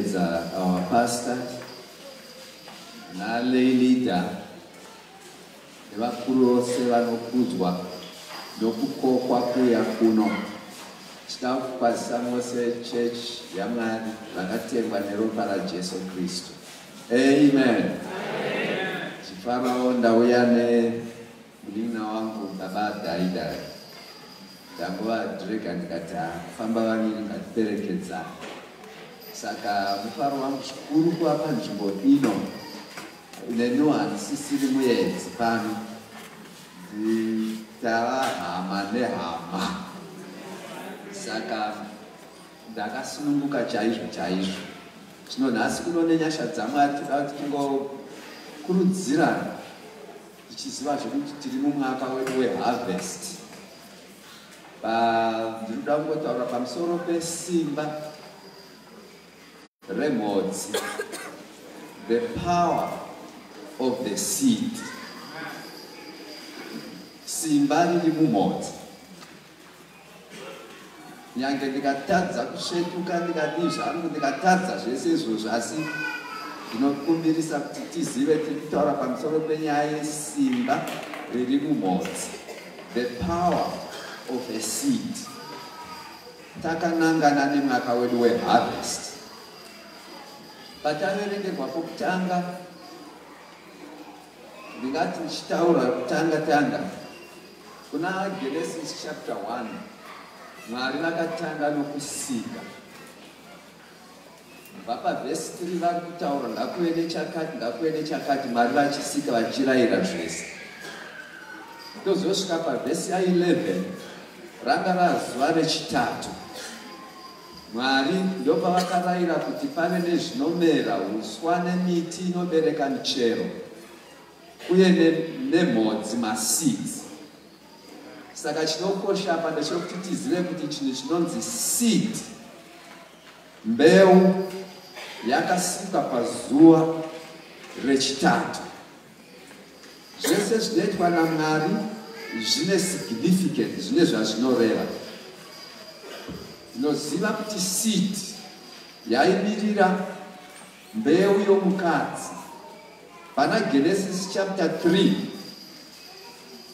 kuremekedza our pastor nalay leader nevakuru vose vanokudzwa nokukokwa kuya kuno tida kukwazisa mose church yaMwari vakatengwa neropa raJesu Kristu. Amen. Chifarawo ndauya nemunina wangu baba Daida ndangova ndikati kufamba vaviri ngatiperekedzane. Saka mufaro wangu zvikuru kuva nzvimbo ino neni handisisiri muedzi pano nditava hama nehama. Saka ndakasununguka chaizvo chaizvo. Zvino nhasi kuno nenyasha dzaMwari toda kuti tingokurudzirana tichiziva zvokuti tiri mumwaka wedu weharvest. Ndinoda kungotaura pamusoro pesimba remhodzi, the power of the seed. Simba riri mumhodzi. Nyange ndikatadza kusvetuka ndikadii zvangu ndikatadza zvese izvozvo, asi ndinokumbirisa kuti tizive tiri kutaura pamusoro penyaya yesimba riri mumhodzi, the power of a seed. Takanangana nemwaka wedu weharvest. Pataverengerwa pokutanga ndingati ndichitaura kutanga kuna Genesis chapter 1. Mwari vakatanga nokusika. Kubva pavhesi 3 vari kutaura ngakuve nechakati, Mwari vachisika vachirayira zvese. Tozosvika pavhesi 11 ranga razuva rechitatu. Mwari ndopavakarayira kuti pave nezvinomera, uswa nemiti inobereka michero, uye nemhodzi, maseeds. Saka chinokosha apa ndechekuti tizive kuti chinhu chinonzi seed, mbeu, yakasikwa pazuva rechitatu. Zvese zvinoitwa naMwari zvine significance, zvine zvazvinoreva. Tinoziva kuti seed yaimirira mbeu yomukadzi. Pana Genesis chapter 3,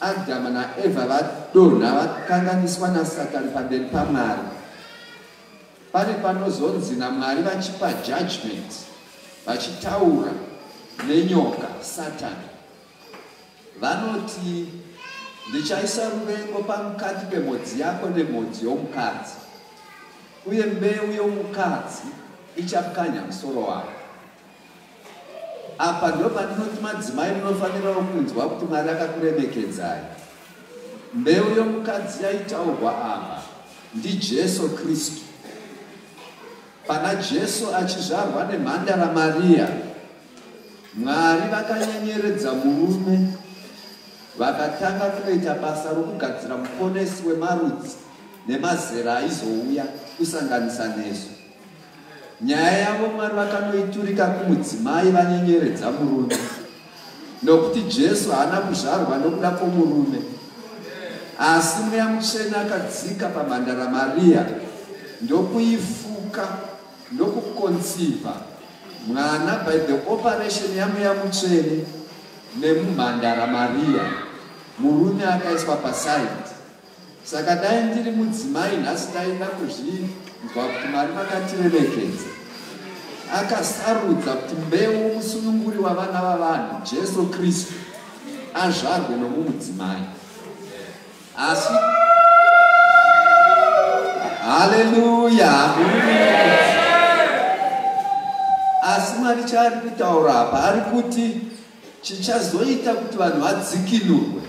Adam naEva vadonha vakanganiswa naSatani pamberi paMwari. Pane panozonzi naMwari vachipa judgment, vachitaura nenyoka Satani. Vanoti, ndichaisa ruvengo pamukati pemhodzi yako nemhodzi yomukadzi, uye mbeu yomukadzi ichapwanya musoro wako. Apa ndo pandinoti madzimai munofanira kunzwa kuti Mwari akakuremekedzai. Mbeu yomukadzi yaitaurwa apa ndiJesu Kristu. Pana Jesu achizvarwa nemhandara Maria, Mwari vakanyenyeredza murume, vakatanga kuita basa rokugadzira muponesi wemarudzi nemazera aizouya kusanganisa nesu. Nyaya yavo Mwari vakanoiturika kumudzimai vanyenyeredza murume, nokuti Jesu haana kuzvarwa nokuda kwomurume, asi Mweya Mutsvene akadzika pamhandara Maria ndokuifuka ndokuconceiva mwana by the operation yaMweya Mutsvene nemumhandara Maria. Murume akaiswa paside. Saka dai ndiri mudzimai nhasi ndaenda kuzvinzwa kuti Mwari vakatiremekedza. Akasarudza kuti mbeu musununguri wavana vavanhu Jesu Kristu azvarwe nomumudzimai. Asi haleluya. Asi Mwari chaari kutaura apa ari kuti chichazoita kuti vanhu vadzikinurwe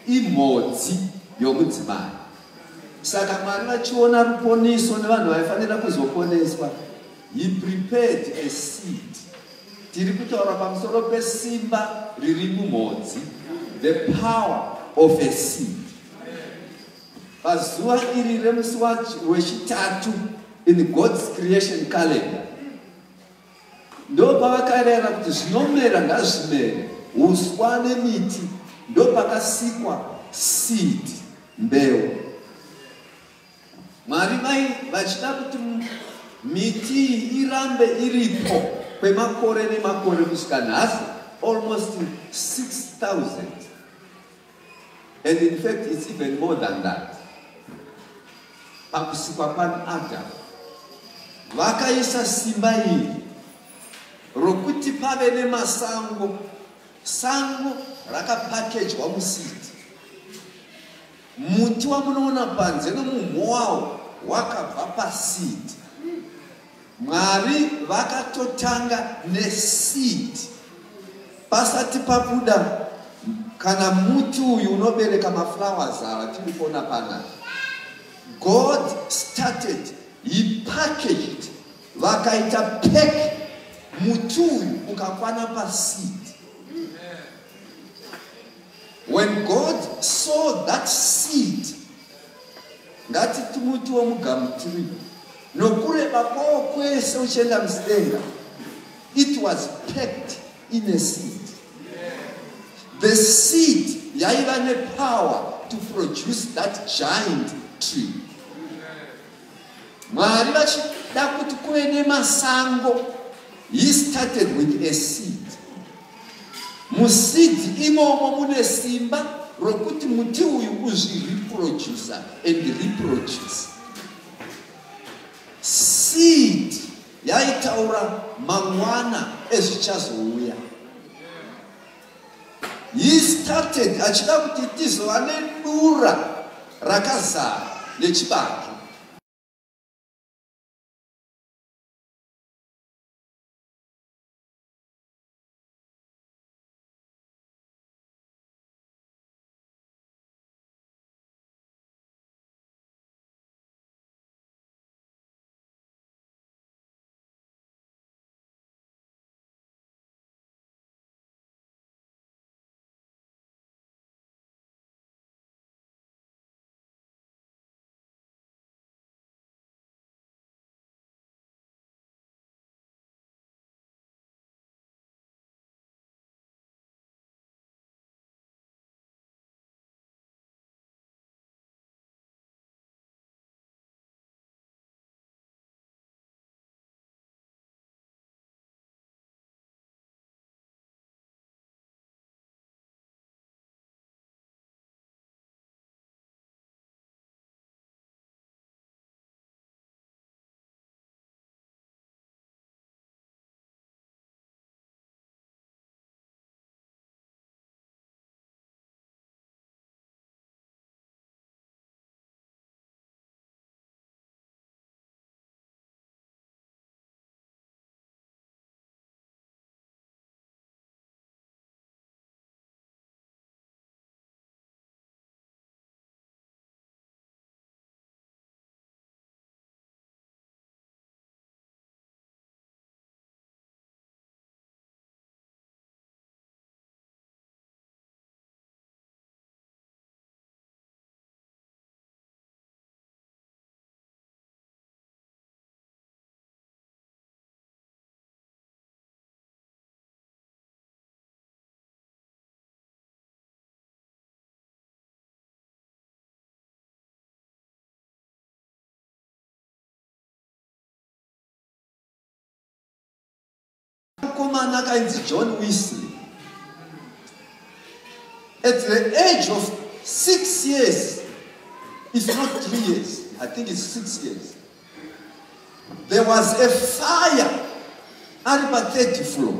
imhodzi yomudzimai. Saka Mwari vachiona ruponiso nevanhu vaifanira kuzoponeswa, he prepared a seed. Tiri kutaura pamusoro pesimba riri mumhodzi, the power of a seed. Pazuva iri remusi wechitatu in God's creation calendar, ndo pavakarayira kuti zvinomera ngazvimere, uswa nemiti, ndo pakasikwa seed, mbeu. Mwari vachida kuti miti irambe iripo kwemakore nemakore kusvika nhasi, almost 6,000. And in fact, it's even more than that. Pakusikwa paAdam, vakaisa simba iri rokuti pave nemasango, sango rakapakejwa musiti. Muti wamunoona panze nomumho wawo wakabva pasidi. Mwari vakatotanga nesidi pasati pabuda kana muti uyu unobereka maflowers ava tiri kuona panapa. God started, he packaged, vakaita pack muti uyu ukakwana pasidi. When God saw that seed, ngatiti muti womugamutiri nokureba kwawo kwese uchienda mudenga, it was packed in a seed. The seed yaiva nepower to produce that giant tree. Mwari vachida kuti kuve nemasango, he started with a seed. Musidi imomo mune simba rokuti muti uyu uzvireproducer and reproduce. Seed yaitaura mangwana ezvichazouya. He started achida kuti tizova nedura rakazara nechibage. Mukomana kainzi John Wesley, at the age of 6 years, if not 3 years, I think it's 6 years, there was a fire ari pa 30th floor.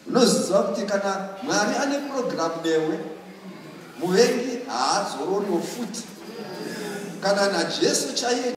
Unoziva kuti kana Mwari ane program newe, muvengi haazororiwo futi. Kana naJesu chaiye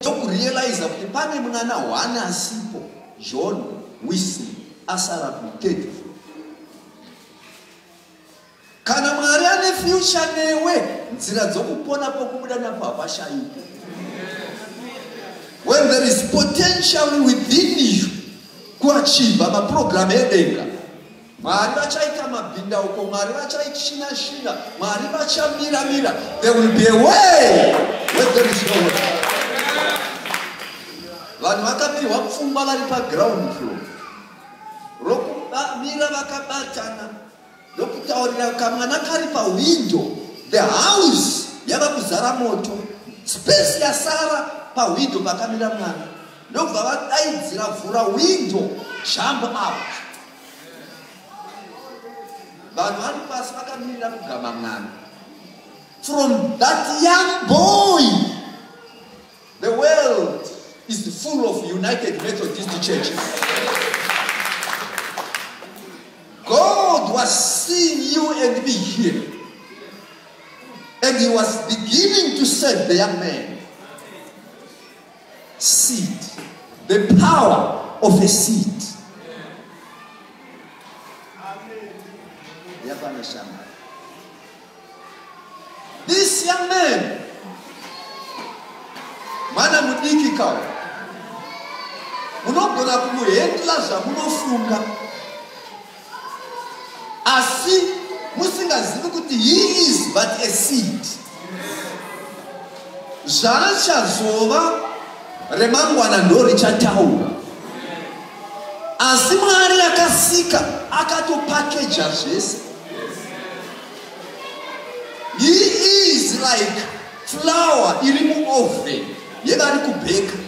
Realize kuti pane mwana wana asipo, John Wesley asara kutete. Kana Mwari ane future newe, nzira dzokupona pokubuda napo hapashayika. When there is potential within you to achieve a program edenga, Mwari vachaita mabhinda uko, Mwari vachaichina shina, Mwari vachamira, there will be a way where there is no way. Vanhu vakapirwa pfungwa vari paground floor, rokumira vakabatana, rokutaurira kamwana kari pawindow, the house yava kuzara moto, space yasara pawindow pakamira mwana, ndobva vadaidzira vhura window, jump out. Vanhu vari pasi vakamirira kugama mwana. From that young boy, the world is full of United Methodist churches. God was seeing you and me here, and He was beginning to save the young man. Seed, the power of a seed. This young man, mana mudiki kawa, munogona kumuhendla zvamunofunga, asi musingazivi kuti he is but a seed. Zvaachazova remangwana ndo richataura. Asi Mwari akasika akatopakeja zvese. He is like flour iri muoven yevari kubheka.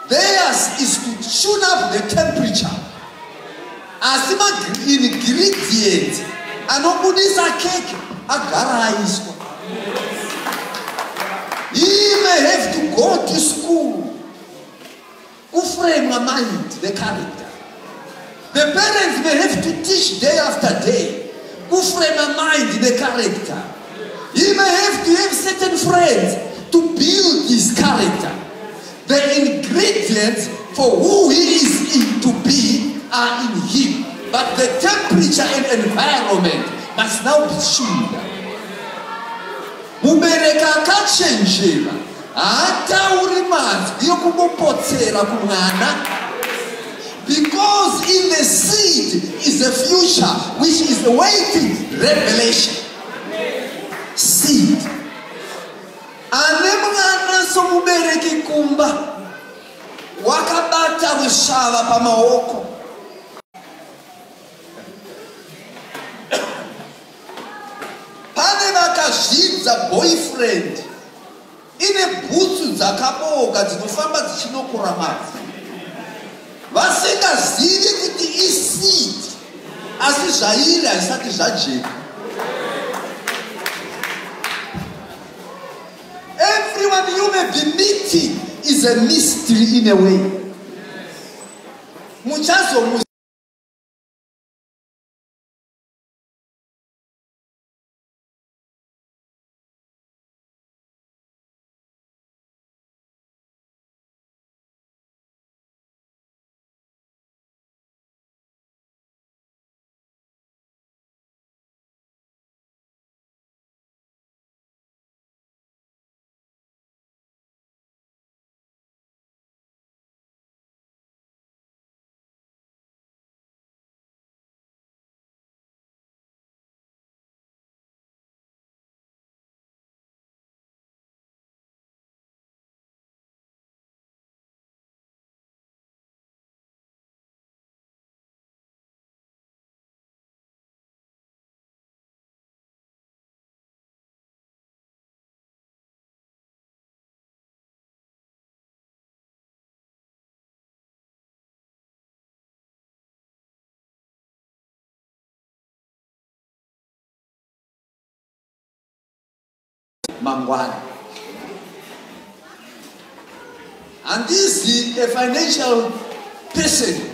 Theirs is to tune up the temperature. Asi ma-ingredient anobudisa keke agara aiswa. He may have to go to school to frame a mind, the character. The parents may have to teach day after day to frame a mind, the character. He may have to have certain friends to build his character. The ingredients for who he is to be are in him. But the temperature and environment must now be tuned. Mubereka akachenjera haatauri mazwi yokumupotsera kumwana, because in the seed is a future which is awaiting revelation. Seed. Ane mwana somubereki kumba wakabata rushava pamaoko. Pane vakazvidza boyfriend ine bhutsu dzakaboka dzinofamba dzichinokura mavhu, vasingazivi kuti iseed, asi zvairi hazvisati zvajeka. Everyone you may be meeting is a mystery in a way. Muchazo mangwana. And this is a financial person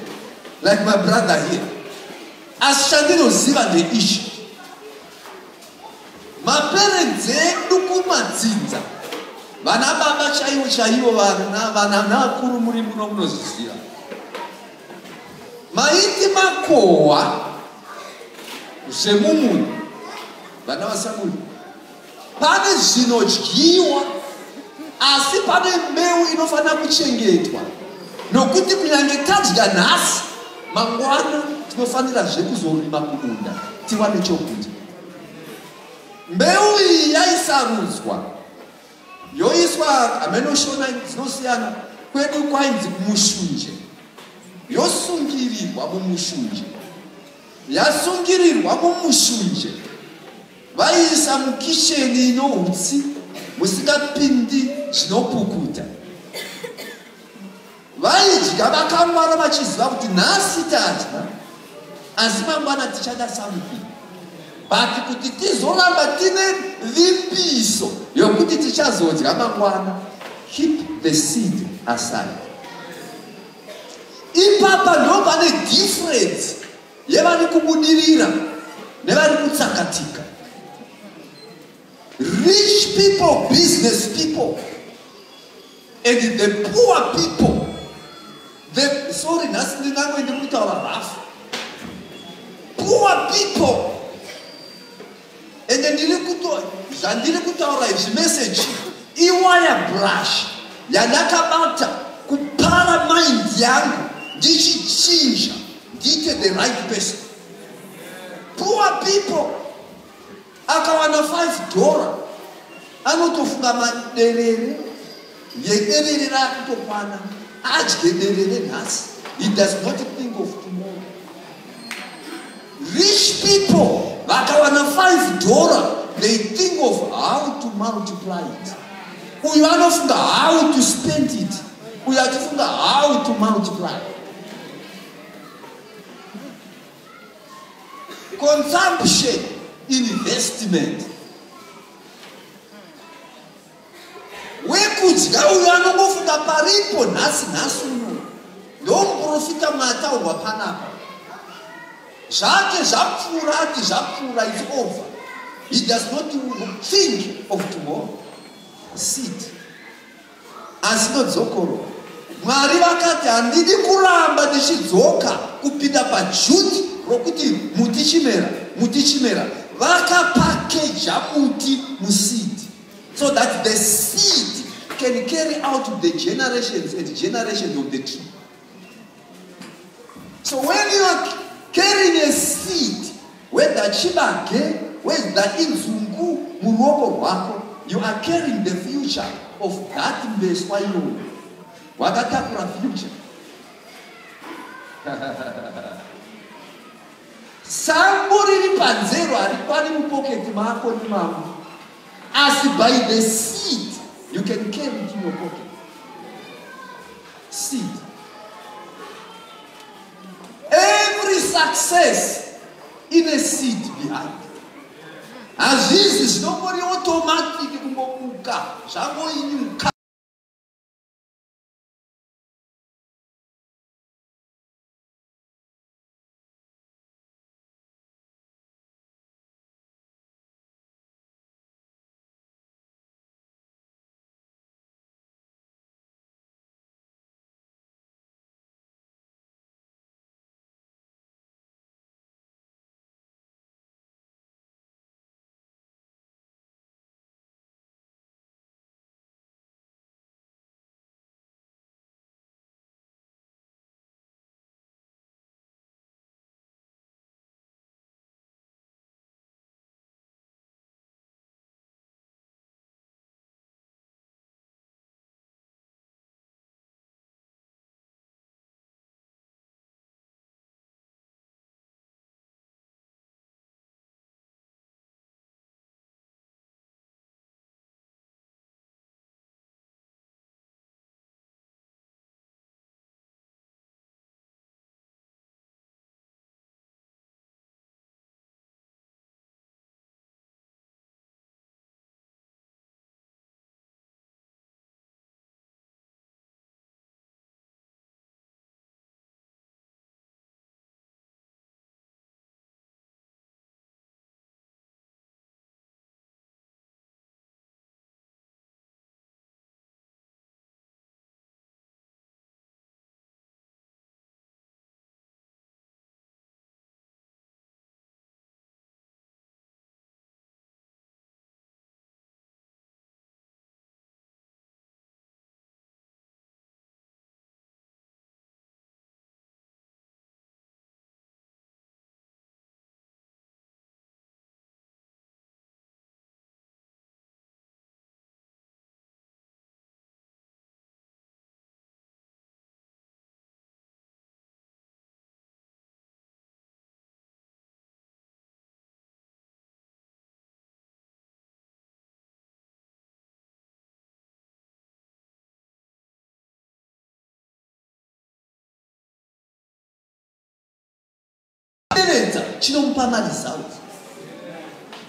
like my brother here. Ashandinoziva the issue. My parents edu kumadzinza vana baba chaivo chaivo vana nakuru muri muno munozviziva maiti makohwa zvemumunhu vana vasamuri pane zvinodyiwa asi pane mbeu inofanira kuchengetwa nokuti kunyange tadya nhasi mangwana tinofanirazve kuzorima kumunda tiwane chokudya. Mbeu iyi yaisarudzwa yoiswa amenoshona dzinosiyana kwedu kwainzi mushunje yosungirirwa mumushunje yasungirirwa mumushunje vaiisa mukisheni ino hutsi musingapindi zvinopukuta vaidya vakangwara vachiziva kuti nhasi tadya asi mangwana tichada something but kuti tizoramba tine vimbiso yokuti tichazodya mangwana keep the seed aside. Ipapa ndo pane difference yevari kubudirira nevari kutsakatika. Rich people, business people, and the poor people. Sorry, poor people. And then ndiri kutaura izvi message iwire brush yandakabata kupara mind yangu ndichichinja ndiite the right person. Poor people akawana $5 anotofunga maderere yederere rakutokwana adye derere nhasi. He does not think of tomorrow. Rich people vakawana $5 they think of how to multiply it. Uyu anofunga how to spend it. Uyu atifunga how to multiply. Consumption, investment. Wekudya uyu anongofunga paripo nhasi uno ndomuprofita mataurwa panapa zvake zvapfuura ati zvapfuura it's over. He does not think of tomorrow. Seed asinodzokoro. Mwari vakati handidi kuramba ndichidzoka kupinda pajuti rokuti muti chimera vakapakeja muti museed so that the seed can carry out the generations and generations of the tree. So when you are carrying a seed, whether chibage, whether inzungu, muruoko rwako, you are carrying the future of that mbeswa ino. Wakatakura future. Sango riri panzero haripani mupoketi mako ni mama. As by the seed, you can carry it in your pocket. Seed. Every success in a seed behind. As this is nobody automatic kumbokuka.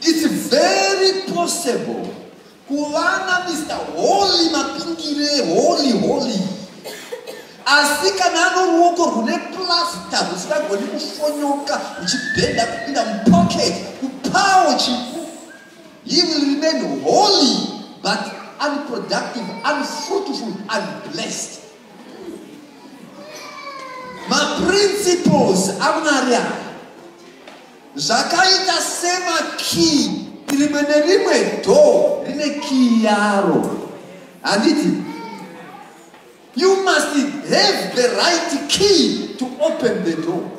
It's very possible kuvana Mr. Holy mapingire holy asi kana ruoko rune plaster rusingagoni kufonyoka uchibhenda kupinda mupocket kupawo chifu. He will remain holy but unproductive, unfruitful, unblessed. My principles amnaria zvakaita sema key rimwe nerimwe door rine key yaro. Handiti? You must have the right key to open the door.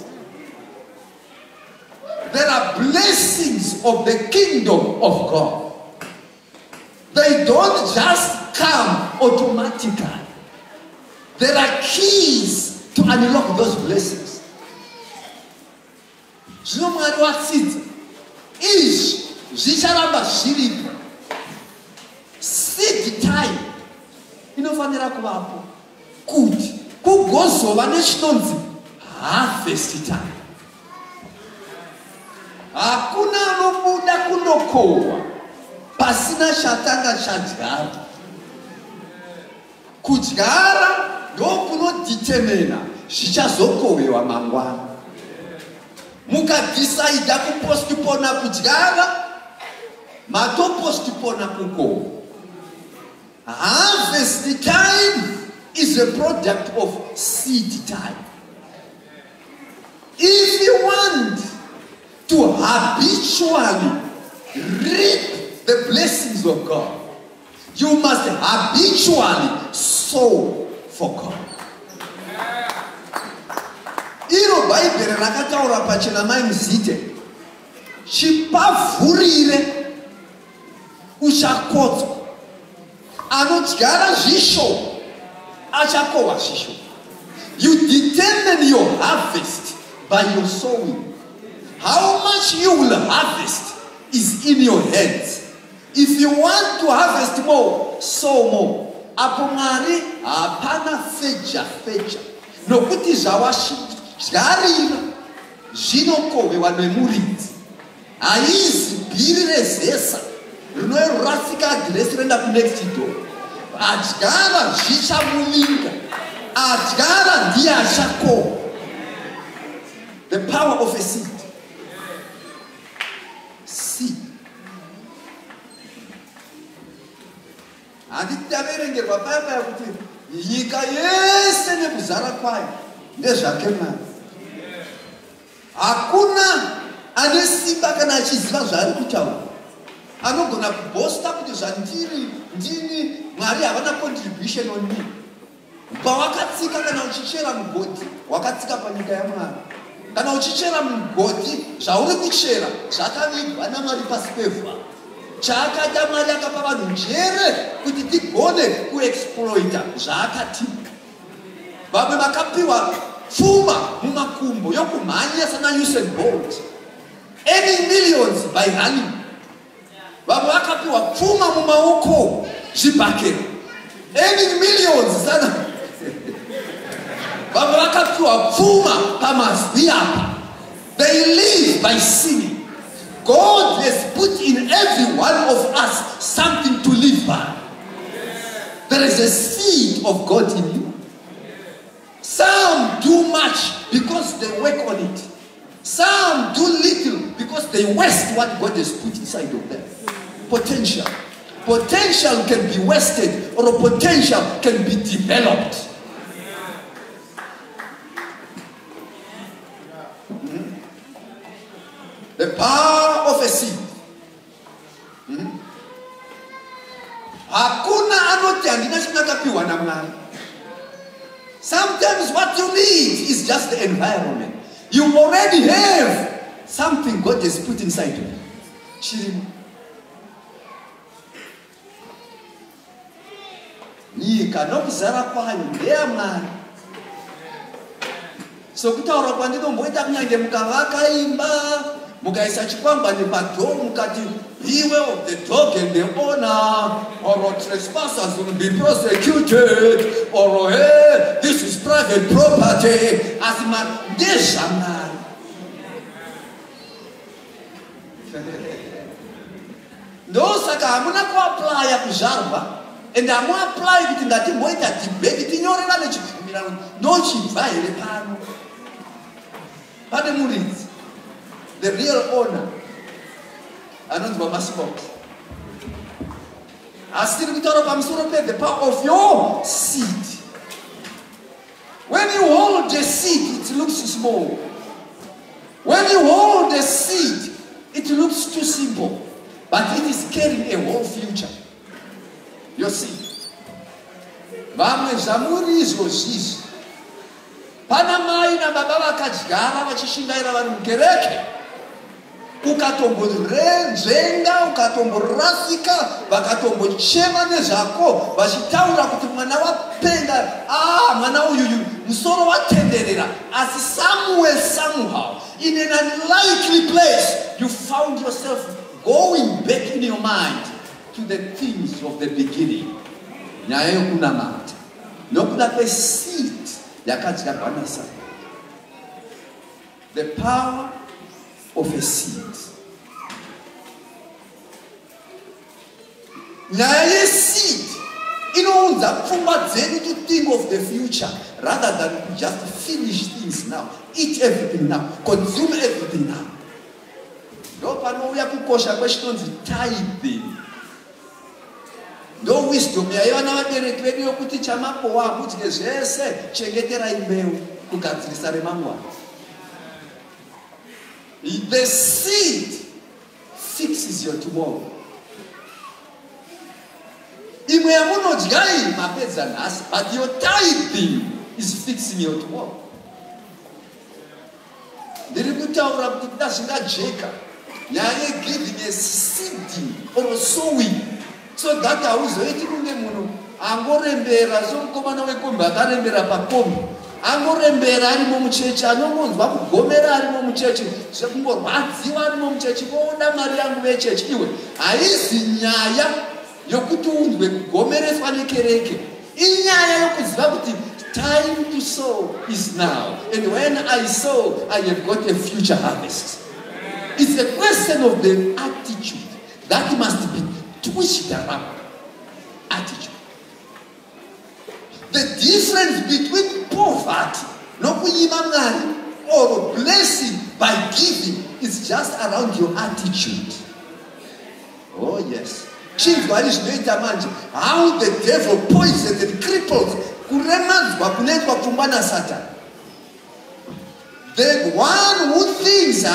There are blessings of the kingdom of God. They don't just come automatically. There are keys to unlock those blessings. Zvinomwari watsidza izvi zvicharamba zviripo. Seed time inofanira kuvapo kuti kugozova nechinonzi harvest time. Hakuna anobuda kunokohwa pasina chatanga chadyara. Kudyara ndokunodetermina zvichazokohwewa mangwana. Mukadhisaidha kupostpona kudyara, matopostpona kukohwa. Harvest time is a product of seed time. If you want to habitually reap the blessings of God, you must habitually sow for God. Iro Bible rakataura pachena mai mzite chipavhurire uchakodzwa. Anodyara zvisho achakohwa zvisho. You determine your harvest by your sowing. How much you will harvest is in your hands. If you want to harvest more, sow more. Apo Mwari hapana feja. Nokuti zvawashyarira zvinokohwewa nemuridzi. Haizi bhiri rezesa rinorasika adhiresi roenda kunext door. Adyara zvichamuvinga. Adyara ndiye achakohwa. The power of a seed. Seed. Handitaverengerwa paya kuti nyika yese nekuzara kwayo ndezvake Mwari. Hakuna ane simba kana achiziva zvaari kutaura. Anogona kubosta kuti zvandini Mwari havana contribution on me. Pawakatsika kana uchichera mugodhi, wakatsika panyika yaMwari. Kana uchichera mugodhi, zvauri kuchera zvakavigwa naMwari pasi pevhu. Chaakaita Mwari akapa vanhu njere kuti tigone kuexploita zvaakatipa. Vamwe vakapiwa pfuma mumakumbo yokumhanya sana Usain Bolt, earning millions by running. Vamwe vakapiwa pfuma mumaoko zvibhakera, earning millions sana. Vamwe vakapiwa pfuma pamazwi apa. They live by singing. God has put in every one of us something to live by. There is a seed of God in you. Some do much because they work on it. Some do little because they waste what God has put inside of them. Potential. Potential can be wasted, or potential can be developed. The power of a seed. Hakuna anoti andina chinakapiwa na Mwari. Sometimes what you need is just the environment. You already have something God has put inside you. Chirimo. Nyika nokuzara kwayo ndeyaMwari. So kutaura kwandinomboita kunyange mukavaka imba, mukaisa chikwangwani padhoo mukati beware of the dog and the owner, or trespassers will be prosecuted, or hey, this is private property. As man, ndezvaMwari. ndosaka hamuna kuaplya kuzvarwa ende hamuaplyi kuti ngatimboita debate tinyorerane chibvumirano nochibva here pano pane muridzi the real owner anonzwa Masport asi tiri kutaura pamusoro the power of your seed. When you hold a seed it looks small. When you hold a seed it looks too simple, but it is carrying a whole future. You see, vamwe zvamuri izvozvizvi pana mai nababa vakadyara vachishingaira vari mukereke, ukatomborenzenga ukatomborasika vakatombochema nezvako vachitaura kuti mwana wapenga mwana uyuyu musoro watenderera, asi somewhere somehow in an unlikely place you found yourself going back in your mind to the things of the beginning. Nyaya yokunamata nokuda kweseed yakadyarwa naSarai. The power of a seed. Nyaya yeseed inounza pfungwa dzedu to think of the future rather than to just finish things now, eat everything now, consume everything now. Ndo panouya kukosha kwechinonzi tithing. Ndo wisdom yaiva vabereki vedu yokuti chamakohwa mudye zvese, chengeterai mbeu kugadzirisa remangwana. The seed fixes your tomorrow. Imwe yamunodya iyi mapedza nhasi, but your tithing is fixing your tomorrow. Ndiri kutaura kuti ndazvingajeka nyaya yegiving a seeding or sowing, so that hauzoiti kunge munhu angorembera somukomana wekombi akarembera pakombi, angorembera arimo muchechi, anongonzwa kugomera arimo muchechi, sekungorwadziwa arimo muchechi, voda mari yangu vechechi. Iwe haizi nyaya yokuti unzwe kugomereswa nekereke, inyaya yokuziva kuti time to sow is now, and when I sow I have got a future harvest. It's a question of the attitude that must be twitched around. Attitude. The difference between poverty, or blessing by giving is just around your attitude. Oh yes. How the devil poisons and cripples Satan. The one who thinks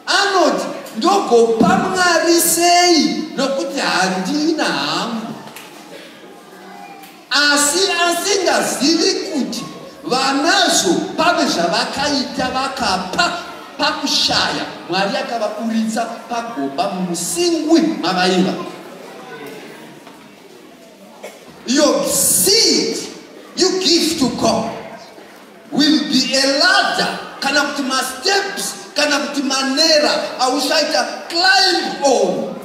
anoti ndogopa Mwari sei nokuti handina hangu, asi asingazivi kuti vanazvo pave zvavakaita vakapa pakushaya, Mwari akavaburitsa pagoba mumusingwi mavaiva. Your seed you give to God will be a ladder, kana kuti ma steps, kana kuti manera aushaita climb on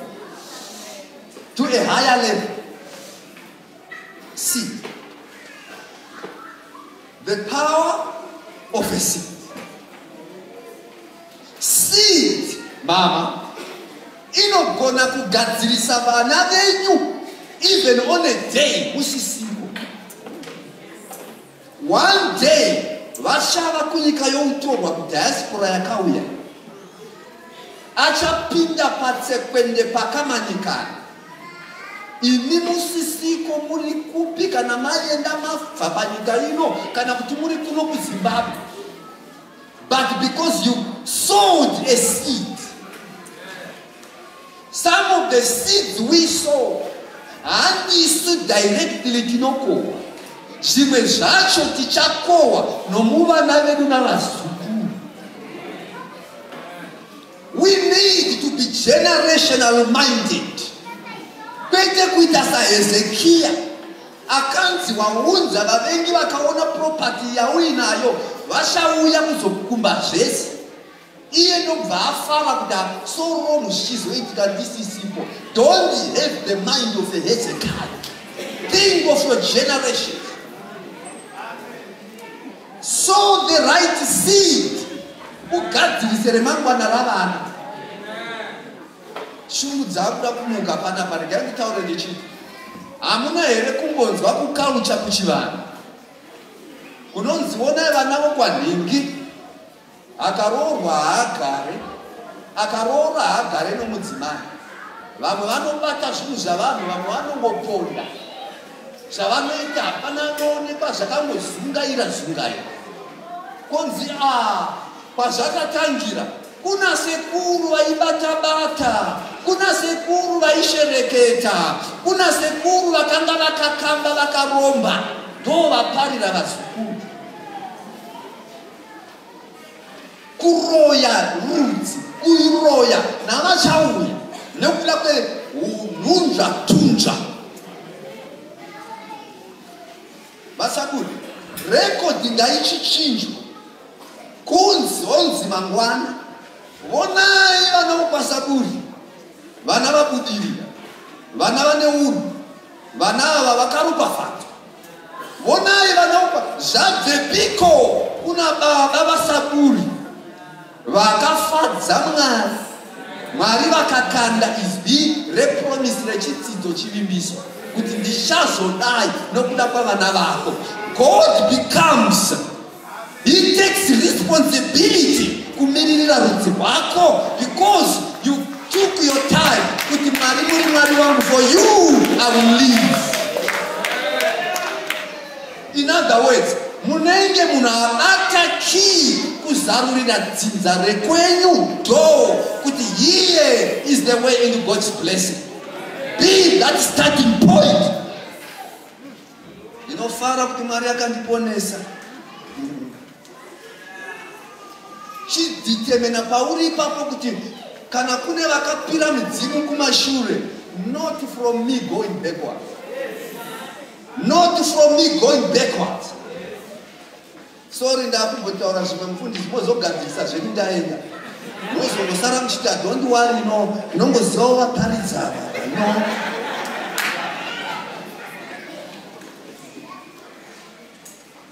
to a higher level. Seed. The power of a seed. Seed, mama, inogona kugadzirisa vana venyu even on a day musisipo. One day vashava kunyika youtorwa kudiaspora yakauya, achapinda patsekwende pakamanikana. Imi musisiko muri kupi kana maenda mafa panyika ino kana kuti muri kuno kuZimbabwe. But because you sowed a seed, some of the seeds we sow handisi directly tinokohwa, zvimwe zvacho tichakohwa nomuvana vedu navazukuru. We need to be generational minded. Kwete kuita saHezekia akanzi waunza vavengi vakaona property yauinayo vashauya kuzokukumba zvese. Iye ndobva afara kuti soro zvichizoitika ndisisipo. Don't have the mind of a Hezekiah. Think of your generation. Sow the right seed. ugadzirise remangwana ravana. Shungu dzakuda kumuka panapa regai nditaure ndichiti hamuna here kumbonzwa kukaucha kuchivanhu kunonziona vana vokwanhingi akaroorwa haagare akaroora haagare nomudzimai vamwe vanobata zvinhu zvavanhu vamwe vanongoponda zvavanoita hapana anoonekwa zvakangozungaira zungaira konzi kwazvakatangira kuna sekuru vaibata-bata kuna sekuru vaishereketa kuna sekuru vakanga vakakamba vakaromba ndo vaparira vazukuru kuroya rudzi kuiroya navachauya nekuda kweununzva tunzva vasakuru rekodhi ngaichichinjwa kunzonzi mangwana vonai vana vokwasakuri vana vabudirira vana vane unhu vana ava vakaropafadzwa vonai vana zvabvepiko kuna baba vasakuri vakafadza mwari vakakanda izwi repromisi rechidzidzo chivimbiso kuti ndichazodai nokuda kwavana vako. God becomes, he takes responsibility kumiririra rudzi rwako because you took your time kuti mwari muri mwari wangu, for you I will live. In other words, munenge munabata key kuzarurira dzinza rekwenyu do kuti here is the way into God's blessing. Be that starting point. Inofara kuti mwari akandiponesa chidetermina pauri ipapo kuti kana kune vakapira midzimu kumashure, not from me going backwards, not from me going backwards. Sorry ndakumbotaura zvimwe mufundisi mozogadzirisa zvedu ndaenda mozongosara muchita don't worry no inongozivawo vaparidza no.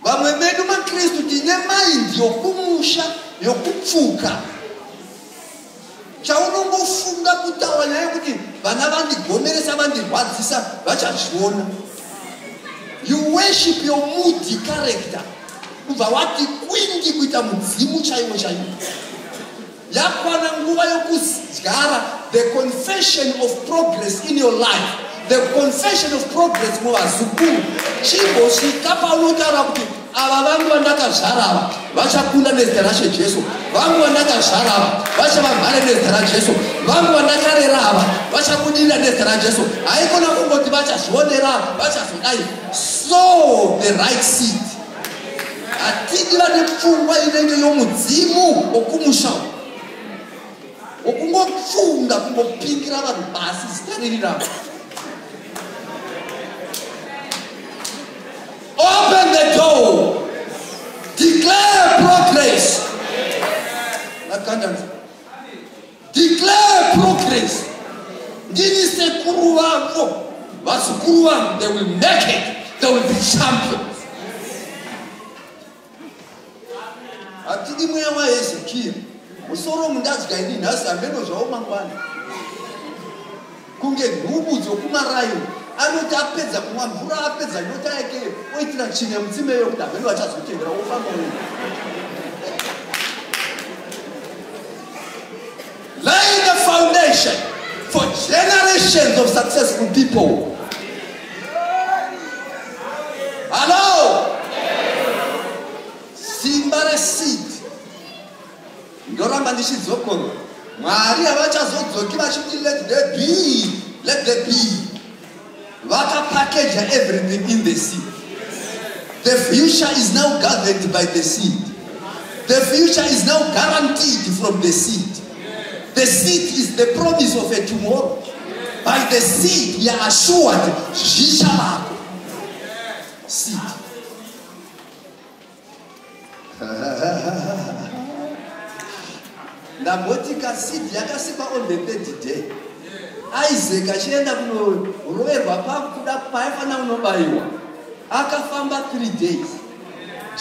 Vamwe vedu makristu tine maindi yokumusha yokupfuka chaunongofunga kutaura nyaya yekuti vana vandigomeresa vandirwadzisa vachazviona. You worship your moody character kubva wati kwindi kuita mudzimu chaiwo chaiwo. Yakwana nguva yokudyara the confession of progress in your life, the confession of progress muvazukuru chimbosvika paunotaura kuti ava vangu vandakazvara ava vachakunda nezita rajesu, vangu vandakazvara ava vachavamhare nezita rajesu, vangu vandakarera ava vachabudirira nezita rajesu. Haikona kungoti vachazvionera vachazodai. Sow the right seed. Atidi vane pfungwa inenge yomudzimu okumusha okungopfunga kungopingira vanhu basi zita riri ravo. Open the door. Declare progress. Declare progress. Ndini sekuru wako vazukuru vangu, they will make it, they will be champions. Atidi mweya waHezekiya musoro mundadya ini nhasi ambeno zvavo mangwana kunge nhubu dzokumarayoni anoti apedza kumwa mvura apedza nyota yake oitira chine mutsime yokuti ambeno vachazotengera ofamba wedu. Laying the foundation for generations of successful people. Hello? Simba reseed. Ndoramba ndichidzokoro. Mwari havachazodzoki vachiti let there be, let there be. Vakapackage everything in the seed. The future is now gathered by the seed. The future is now guaranteed from the seed. The seed is the promise of a tomorrow. By the seed we are assured zvichava. Seed. Ndabotika seed yakasikwa on the 3rd day. Isaac achienda kunoroverwa pakuda paifana unobayiwa. Akafamba 3 days.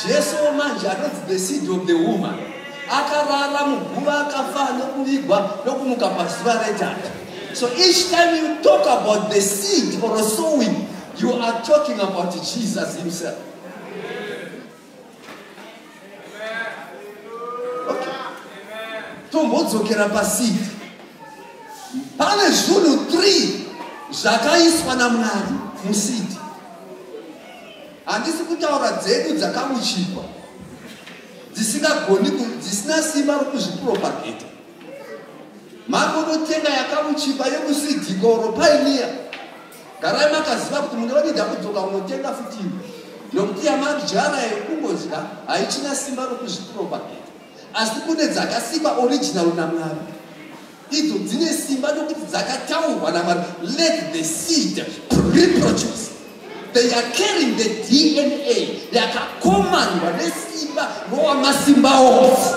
Jesu manje anoti the seed of the woman. akarara muguva akafa nokuvigwa nokumuka pazuva retatu. So each time you talk about the seed or a sowing, you are talking about Jesus himself. Okay. Tombodzokera paseed. Pane zvinhu 3 zvakaiswa naMwari museed. Handisi kutaura dzedu dzakamuchikwa, dzisina simba rokuzvipropagata. Makonotenga yakamuchikwa yemusidhiko oro pioneer. Garai makaziva kuti munoda kudzoka munotenga futi, nokuti yamadyara yekungodya haichina simba rokuzvipropagata. Asi kune dzakasimba original naMwari. Idzo dzine simba nokuti dzakataurwa naMwari. Let the seed reproduce. They are carrying the DNA. Yakakomandwa nesimba rowamasimba ose.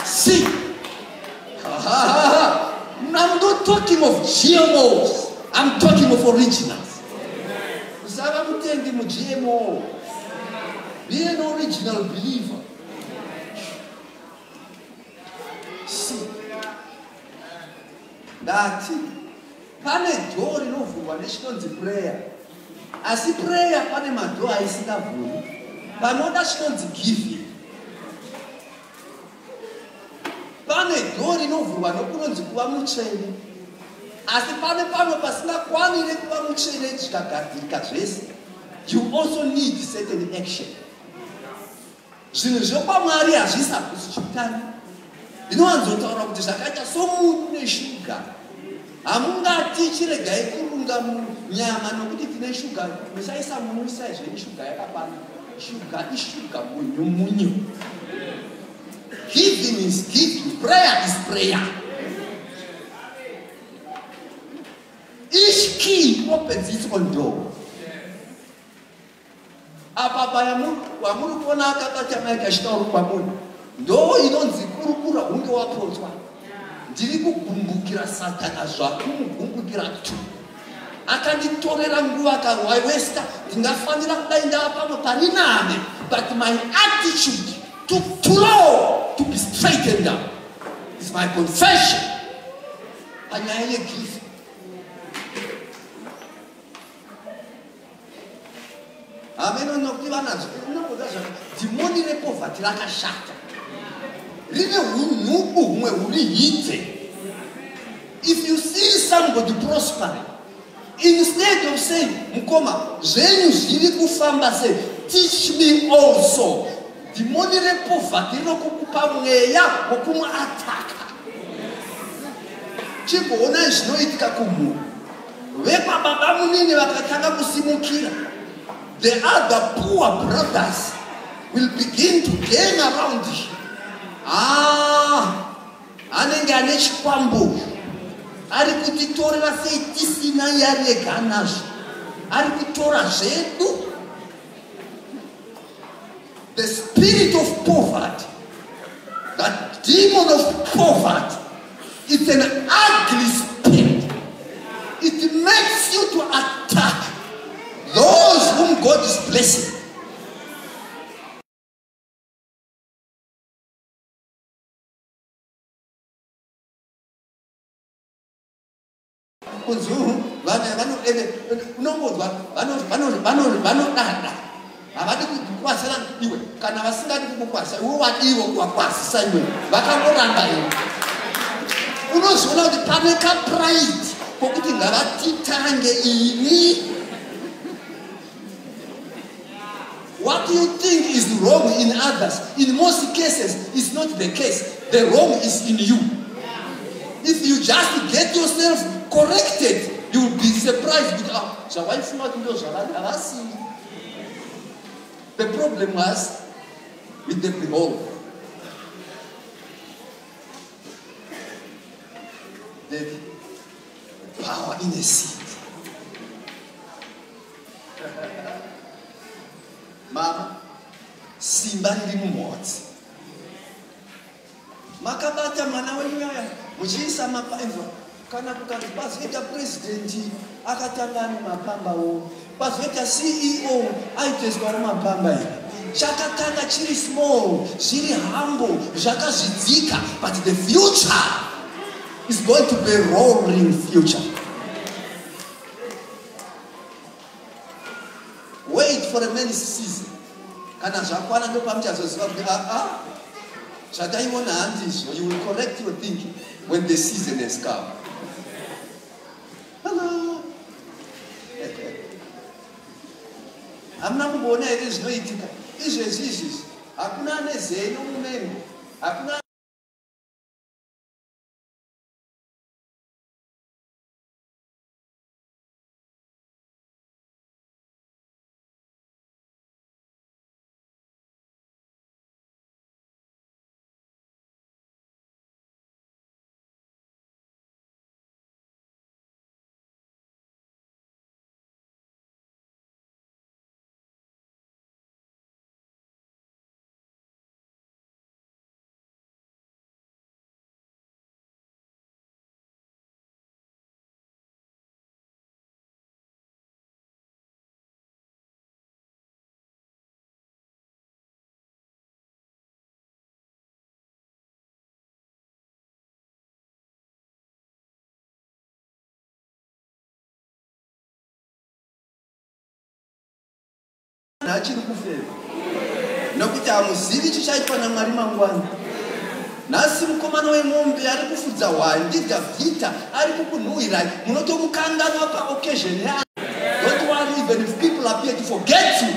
See, I'm not talking of GMOs. I'm talking of originals. Usava kutendi mu GMO. Be an original believer. See, that pane door inovhurwa nechinonzi prayer. Asi prayer pane madhoo aisingavhuri. Panoda chinonzi giving. Pane door inovhurwa nokunonzi kuva mutsvene. Asi pane pamwe pasingakwanire kuva mutsvene zvikagadzirika zvese. You also need certain action. Zvinhu zvokwamwari hazvisabvisitani. Ndinowanzotaura kuti zvakaita somunyu neshuga. Hamungati chiregai kurunga munyama nokuti tine shuga. Musaisa munyu, isai zveni shuga yakapanda. Shuga ishuga, munyu. Giving is giving. Prayer is prayer. Each key opens its own door. Apa wamuri kuona akabata maiki achitaura kwamuri. Ndo inonzi kurukura hunge wapotswa. Ndiri kugumbukira Satana zvakumugumbukira tu. Akanditorera nguva akawaiwesta. Ndingafanira kudai ndava pamwe parinane. But my attitude took too long to be straightened down. It's my confession. Panyaya yegift. Ameno nokutiva nazvo. Inokuda zvaka. Dhimoni repoverty rakashata. Rine hunubu humwe huri hite. If you see somebody prospering, instead of saying, Mukoma, zvenyu zviri kufamba sei, teach me also. Dhimoni repoverty rinokukupa mweya wokumuataka. Chigoona zvinoitika kumunhu. Vepababa munini vakatanga kusimukira. The other poor brothers will begin to gang around you. Anenge ane chikwambo. Ari kutitorera sei tisina yarega nazvo. Ari kutora zvedu. The spirit of poverty, that demon of poverty, it's an ugly spirit. It makes you to attack those whom God is blessing. Havadi kukwasira iwe kana vasingadi kukukwasa iwe wadiwo kuwakwasisa iwe vakangoramba iwe. Unozoona kuti pane kapride kokuti ngavatitange ini. What you think is wrong in others, in most cases, is not the case. The wrong is in you. If you just get yourself corrected, you will be surprised with the problem was with the behold. The power in the seed. Mama, simba riri mumhodzi. Makabata mwana wenyu yaya, muchiisa mapaiva. Kana kukati pazoita president akatanga nemapambawo. Pazoita CEO aitezwa nemapamba here. chakatanga chiri small, chiri humble, zvakazvidzika, but the future is going to be a roaring future. Wait for a many season. Kana zvakwana ndo pamuchazoziva kuti zvataiona handizvo. You will correct your thinking when the season has come. Hello. Hamuna kumboona here zvinoitika izvezvi. Hakuna nezeno mumeno. Hakuna achiri kufema nokuti hamuzivi chichaitwa naMwari mangwana. Nhasi mukomana wemombe ari kufudza hwandi Dhavhidha ari kukunhuhwirai, munotomukanganwa paoccasion yake. Don't worry, even if people appear to forget you,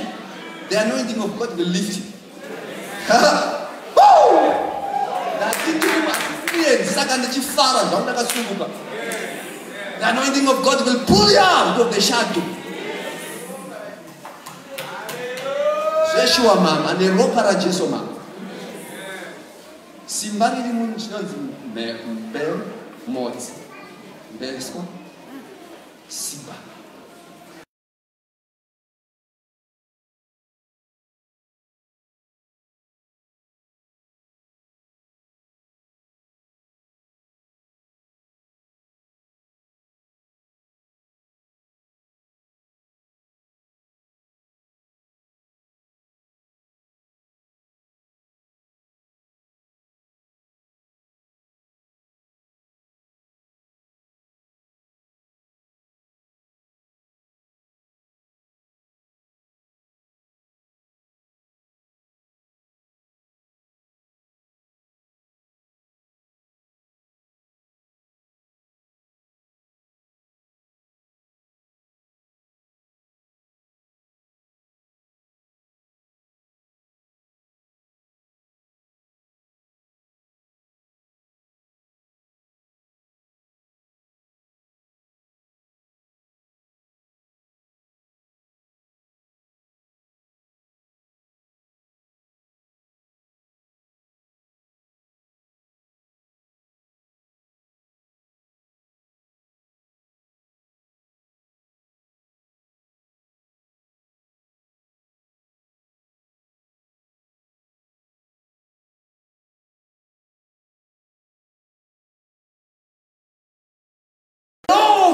the anointing of God will lift you. Saka ndichifara zvandakasunguka. The anointing of God will pull you out of the shadow. Yeshua mama neropa raJesu mama. Simba riri munhu chinonzi mbeu motsi. Mbeu simba.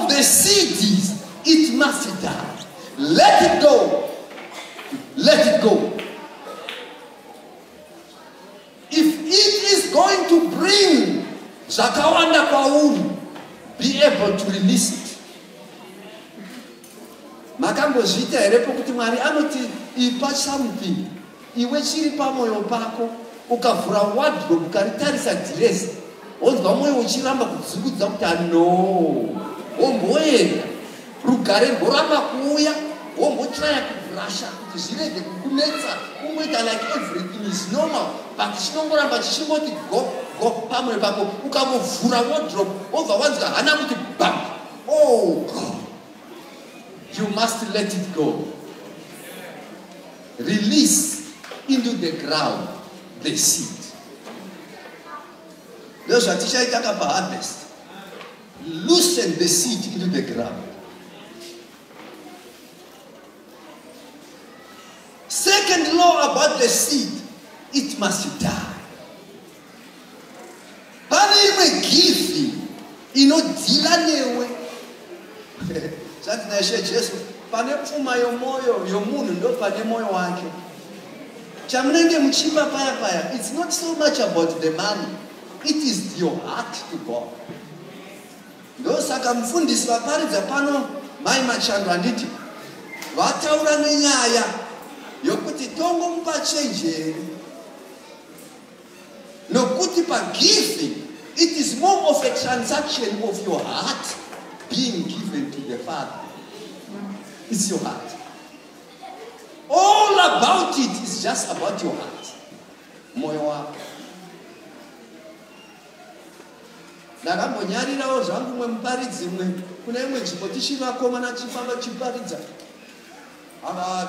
The seed it must die. Let it go. Let it go. If it is going to bring Zakawanda Paul, be able to release it. Makambo zita erepo kuti Mwari anoti ipa something. Iwe chiri pamoyo pako ukavhura wardrobe ukaritarisa dress. Wonzwa mwoyo uchiramba kudzikudza kuti no. Womboenda rugare rworamba kuuya, wombotraya kubrasha kuti zvirege kukunetsa, kungoita like everything is normal, but chinongoramba chichingoti go pamwe pako ukamovhura wardrobe wobva wanzwa hana kuti bam. Oh God, you must let it go. Release into the ground the seed. Those are tichaita kapa harvest. Loosen the seed into the ground. Second law about the seed, it must die. Pane imwe gift inodzila newe. Zvati naShe Jesu, pane pfuma yomoyo yomunhu ndo pane moyo wake. It's not so much about the money. It is your heart to God. Ndosaka mfundisi vaparidza pano mai Machando anditi vataura nenyaya yokuti tongomupa chenjeri nokuti pagiving it is more of a transaction of your heart being given to the Father. It's your heart. All about it is just about your heart. Moyo wako. Ndakambonyarirawo zvangu mwe muparidzi mwe kuna imwe nzvimbo tichiri vakomana chifamba chiparidza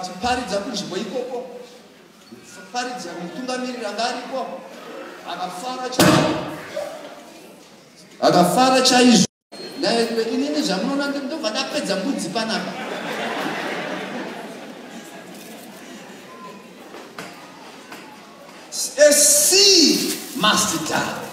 tiparidza kunzvimbo ikoko paridza mutungamiriri anga aripo akafara chaizvo inini zvamunoona ndobva ndapedza mbudzi panapa. A seed must die.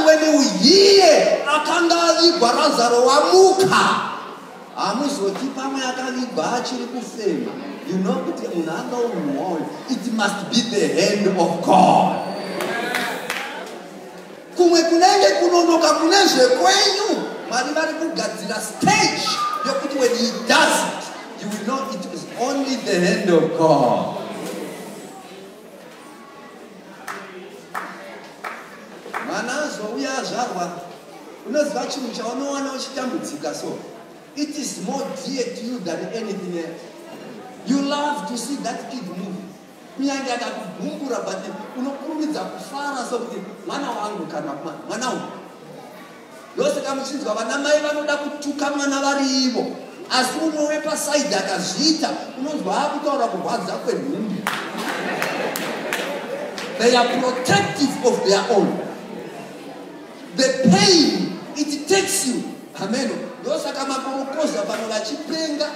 When you hear akangavigwa Lazaro wamuka amuzoti pamwe akavigwa achiri kufema, you know kuti munanga umwoyo, it must be the hand of God. Kumwe kunenge kunonoka kunezve kwenyu mari vari kugadzira stage yokuti when he does it you will know it is only the hand of God. So it is more dear to you than anything else. You love to see that kid move. They are protective of their own. The pain it takes you. Amen. Ndosaka makorokoza pano vachipenga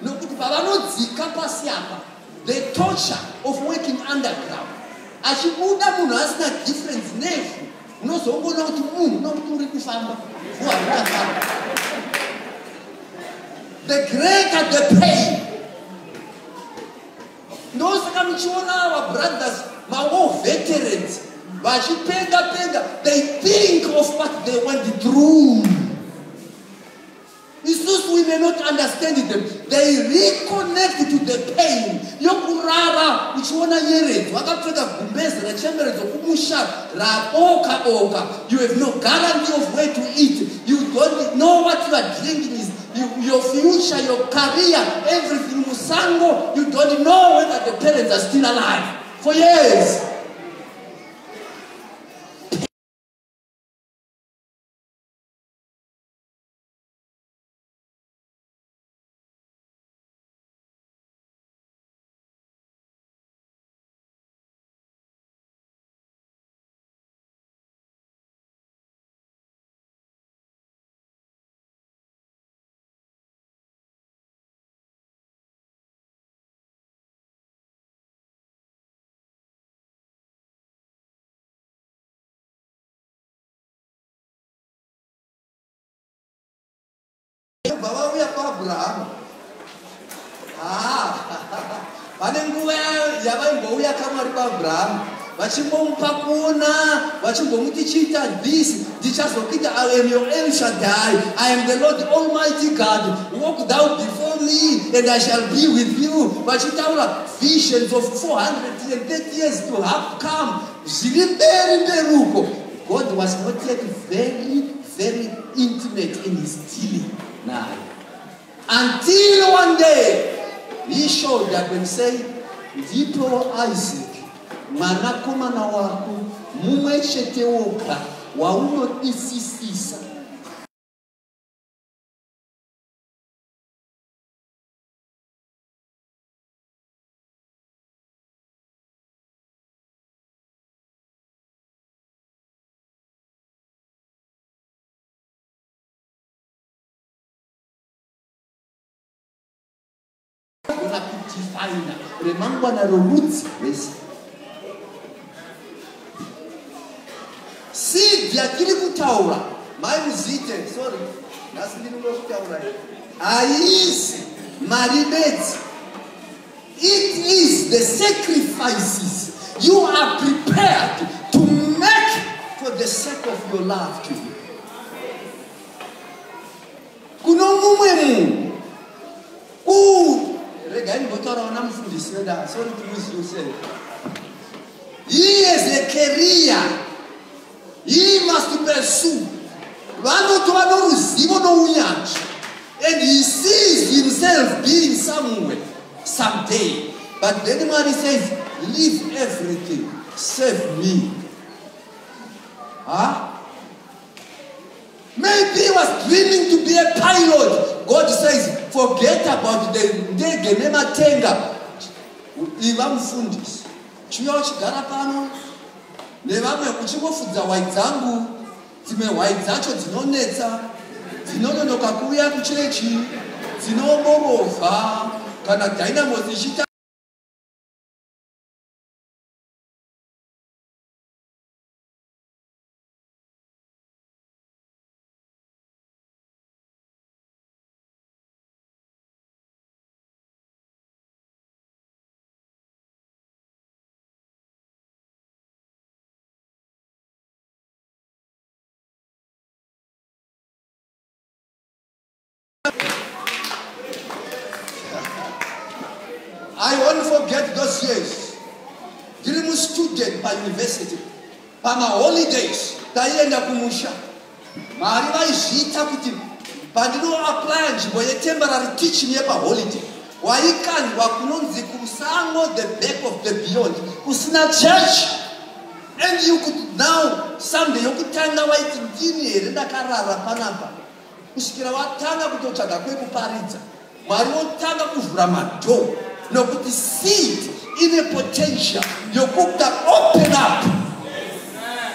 nokuti pavanodzika pasi apa, the torture of working underground. Achibuda munhu asina difference nefu, unozongona kuti munhu nokuti uri kufamba vuwa. The greater the pain, ndosaka muchiona our brothers mawo veterans vachipenga they think of what they went through. Isusu we may not understand them. They reconnect to the pain. Yokurara uchiona nyeredzo akapfeka gumbezi rachemberedzo kumusha raoka. You have no guarantee of where to eat. You don't know what you are drinking is. Your future, your career, everything musango. You don't know whether the parents are still alive for years. Baba uya kwa Abraham. Pane nguva yavaimbouya kamari kwa Abraham. Vachimbomupa kuona, vachimbomuti chita this, ndichazokuita I am your El Shaddai. I am the Lord Almighty God. Walk thou before me and I shall be with you. Vachitaura visions of 430 years to have come. God was not yet very intimate in his dealing. Now, until one day, he showed that when he said, Ndipo Isaac, mwanakomana wako, mumwe chete woga, waunotisisisa. Remangwana rorudzi rese. Seed yakiri kutaura. Mai muzite, sorry. Nasi ndiri kutaura. Aisi maribeti. It is the sacrifices you are prepared to make for the sake of your love to you. Kuno mumwe Mungu. Sorry to use yourself. He has a career. He must pursue. And he sees himself being somewhere, someday. But then when he says, leave everything, save me. Maybe he was dreaming to be a pilot. God says, forget about the ndege nematenga. Ivamfundisi. Chiyo chigara pano. Nevamwe kuchingofudza white dzangu. Dzimwe white dzacho dzinonetsa. Dzinononoka kuuya kuchechi. Dzinoborova. Kana dynamo dzichita. I won't forget those years. During a student by university, by my holidays, taienda kumusha. Mariva izita kuti pandino apply nzvimbo ye temporary teaching yepa holiday. Waikani wakunonzi kumsango the back of the beyond. Kusina church. And you could now Sunday yokutanga waiti ndini here ndakarara panapa. Kusvikira watanga kutotsvaga kwekuparidza. Mwari otanga kuvhura madhoo. Nokuti seed in a potential yokuta open up.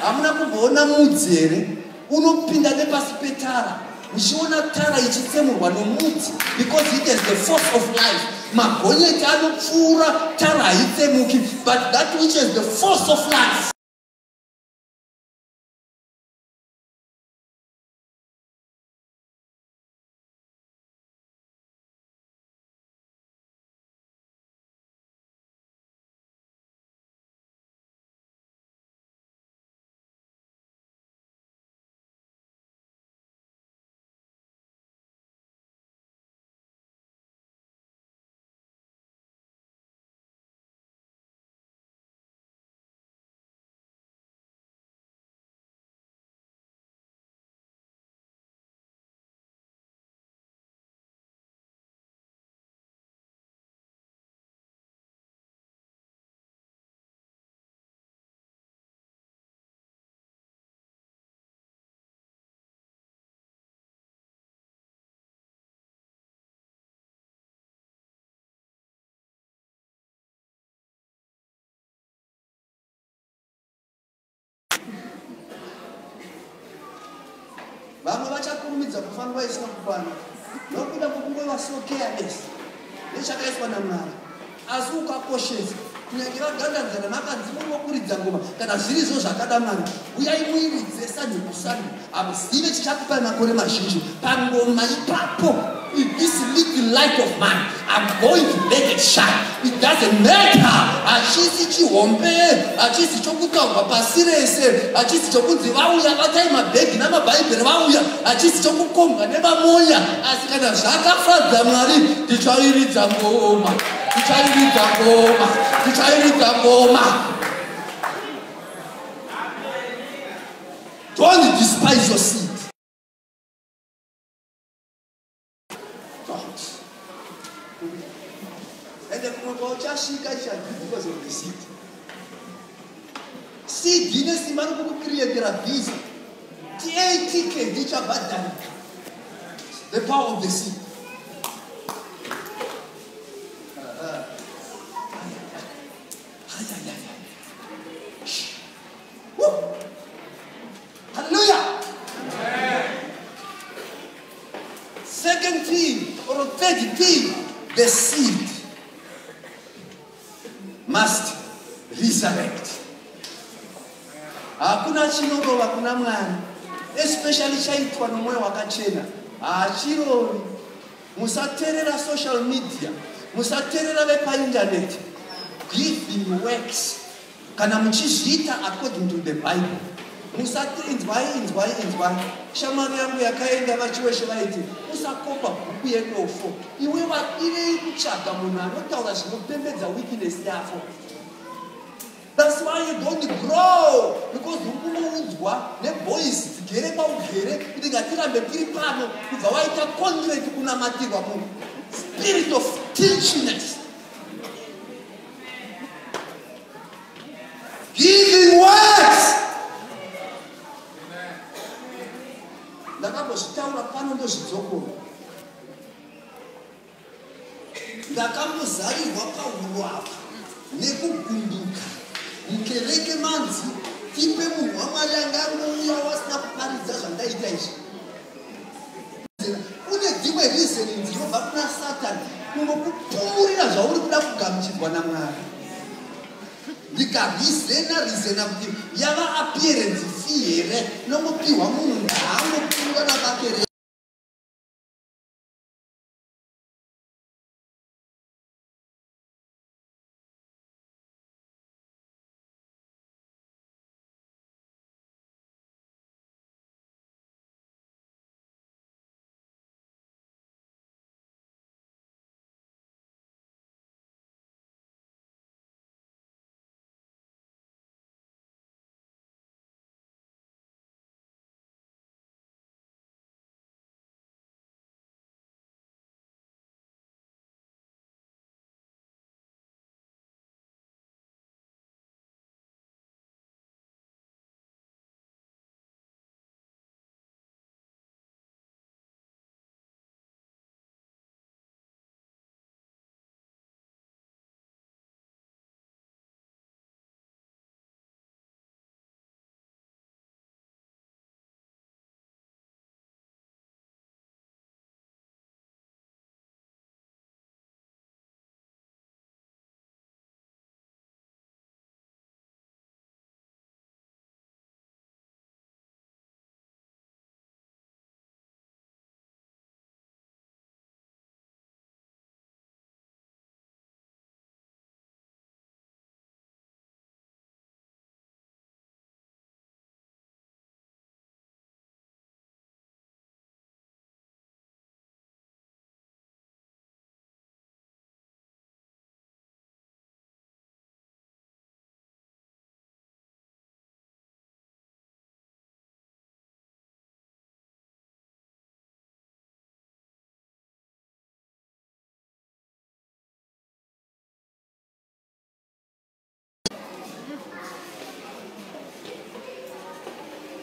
Hamuna kumboona mudzi here unopinda nepasi petara. Muchiona tara ichitsemurwa nomudzi because it is the force of life. Magonyeti anopfuura tara haitsemuki, but that which is the force of life vamwe vachakurumidza kufamba isina kukwana nokuda kwokunge vasokeanesi nechakaiswa naMwari. Asi ukakoshesa kunyange vagandanzana makanzi munokuridza ngoma kana zviri zvo zvakada Mwari, uyai muiridze sanje kusande amuzive chichakupai makore mazhinji pangoma ipapo. If this little light of mine, I'm going to let it shine. It doesn't matter. Achisi chihombe, achisi chokutaurwa pasi rese, achisi chokunzi vauya vatai mabhegi namabhaibheri vauya, achisi chokukombwa nevamoya. Asi kana zvakafadza Mwari, tichairidza ngoma, tichairidza ngoma, tichairidza ngoma. Don't despise your seed. And the Shika because of the seed. Seed, you know, Simon create a visa. The power of the seed. Hallelujah. Second thing or third thing, the seed must resurrect. Hakuna chinongova kuna Mwari, especially chaitwa nomwoyo wakachena. Achirori. Musaterera social media, musaterera vepa internet. Giving works. Kana muchizviita according to the Bible. Musati inzwai. Shamari yangu yakaenda vachiweshe vaiti usakopa bhuku yedofo. Iwe vatire kutsvaga munhu anotaura zvinopembedza weakness yako. That's why you don't grow, because unounzwa neboys tigere paugere kuti ngatirambe tiri pano kubva waita contract kunamatirwa mu spirit of stinginess. Giving words. Ndakambozvitaura pano ndozvidzokora. Ndakambozarirwa paurwa nekugunduka. Mukereke manzi tipe munhu waMwari angangouya wasina kuparidza zvandaita izvi. Kune dzimwe reasoning dzinobva kuna Satani kungokupumurira zvauri kuda kugamuchirwa naMwari. Ndikarizena kuti yava appearance fee here nomupiwa munhu ndaangopindwa navakereke.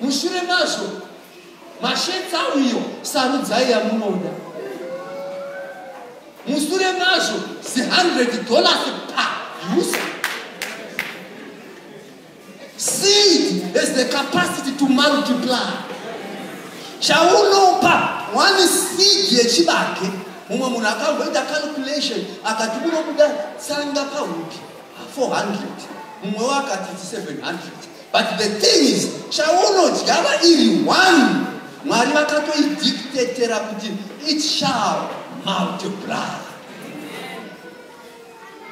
Mushure mazvo mashetsa uyo sarudzai yamunoda. Mushure mazvo $100 per user. Seed has the capacity to multiply. chaunopa one seed yechibage mumwe munhu akangoita calculation akati munobuda tsanga paupi 400 mumwe wakati 700 but the thing is chaunodyava iri one Mwari vakatoidictatera kuti it shall multiply.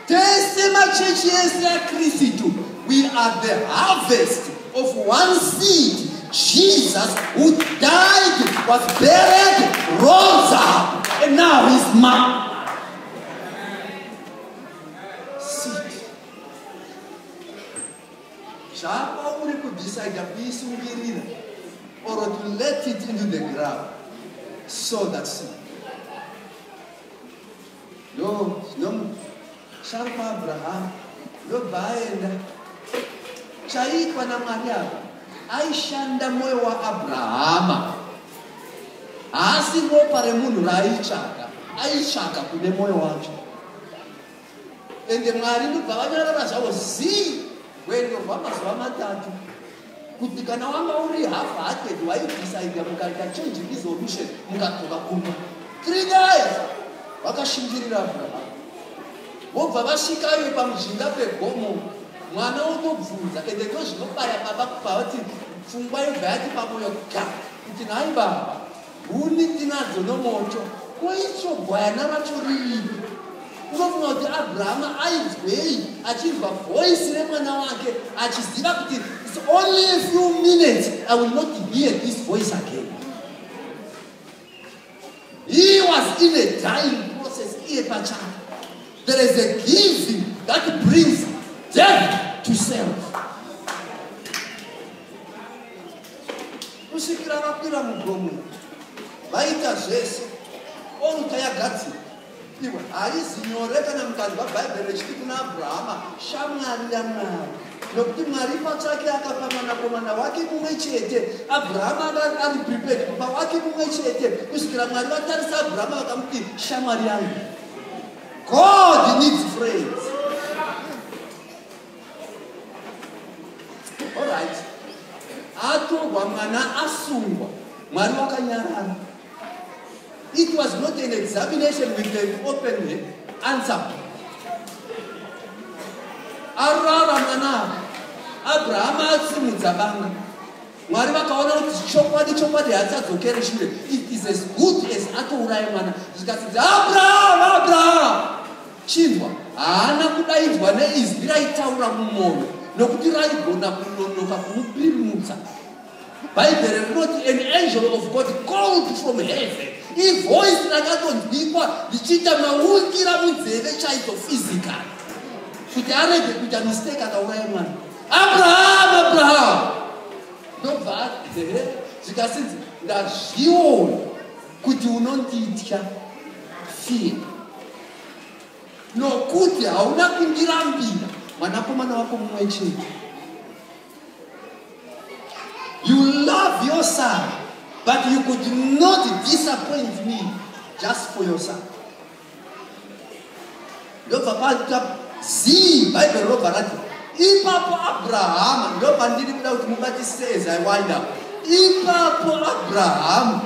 Tese machechi ese aKristu, we are the harvest of one seed. Jesus, who died, was buried, rose up, and now he's man. Seed. Shapa uri kudecide kuisungirira or to let it into the ground. Sow that seed. No, Sharpa Abraham, no baenda. Chaitwa na Maria. Aishanda moyo wa Abrahama. Asi ngopare munhu raichaka. Aishaka kune moyo wacho. Ende Mwari ndobva vanyarara zvavo zii wendo rwamazuva matatu. Kuti kana wanga uri half-hearted waidecide mukaita change resolution mukatoka kumba 3 days vakashingirira Abrahama. Vobva vasvikayo pamujinga pegomo mwana otobvunza ende ndozvinobaya baba kubva kuti pfungwa yobva yati pamoyo ga kuti nhai baba huni tinadzo nomoto koicho gwayana racho riripi. Unofunga kuti Abrahama aizwei achinzwa voice remwana wake achiziva kuti it's only a few minutes I will not hear this voice again. He was in a dying process. There is a giving that brings death to self. Kusvikira vakwira mugomo vaita zvese oruta yagadzi iwe haizi nyore kana mukadzi wabhaibheri rechiti kuna Abrahama shamwari yaMwari nokuti Mwari pachake akapa mwanakomana wake mumwe chete. Abrahama ari prepared kupa wake mumwe chete kusvikira Mwari vatarisa Abrahama vakamuti shamwari yangu. God needs friends. All right. Atorwa mwana asungwa Mwari wakanyarara. It was not an examination with an open answer. Arara mwana Abrahama atsimudza banga. Mwari vakaona kuti chokwadi haadzadzokere shure. It is as good as atouraya mwana. Zvikati Abraham chindwa haana kudaidzwa neizwi raitaura mumwoyo nokuti raigona kunonoka kumupirimutsa. Bhaibheri rinoti an angel of God called from heaven. Ivoice rakatonzwikwa richiita maukira munzeve chaizvo physical kuti arege kuita mistake akauraya mwana. Abraham ndobva zvikasinzi ndazviona kuti unonditya fear nokuti hauna kundirambira mwanakomana wako mumwe chete. You love your son, but you could not disappoint me just for your son. Ndobva paita zii Bhaibheri robva rati ipapo Abrahama ndobva ndiri kuda kuti mubatisise as I wind up. Ipapo Abrahama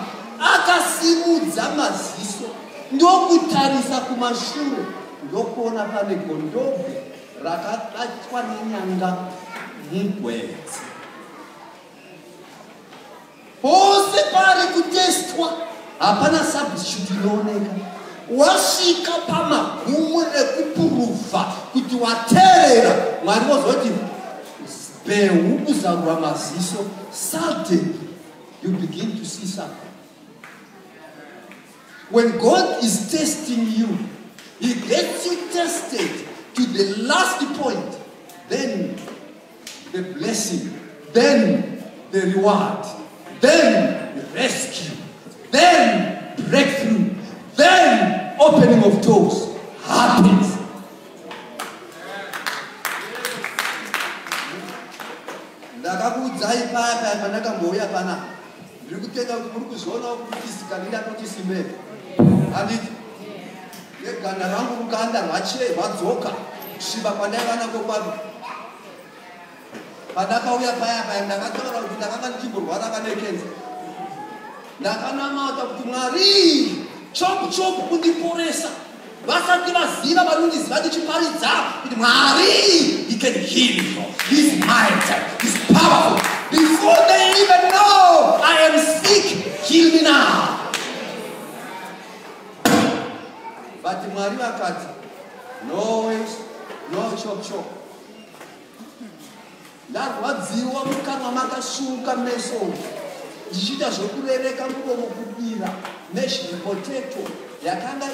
akasimudza maziso ndokutarisa kumashure ndokuona pane gondobwe rakabatwa nenyanga mugwenzi. Pose pari kutestwa hapana substitute inooneka. Wasvika pamagumo ekupuruva kuti wateerera Mwari wozoti beu kuzarura maziso. Suddenly you begin to see something. When God is testing you, He gets you tested to the last point, then the blessing, then the reward, then the rescue, then breakthrough, then opening of doors happens. Ndakakuudzai paya pandakamboya pana ndiri kutenga kuti muri kuzviona kuti sikanida kuti simere handiti neganda rangu rukanda rwadzoka kusviba kwandaiva nako kwavo. Pandakauya paya ndakataura kuti ndakanga ndichimborwara kanekenza ndakanamata kuti Mwari chop chop kundiporesa vasati vaziva vanondiziva ndichiparidza kuti Mwari he can heal you, he's mighty, he's powerful. Before they even know I am sick, heal me now. But Mwari vakati no chop chop. Ndarwadziwa mukanwa makasvuka meso ndichiita zvokurereka muromo kubira mashed potato yakanga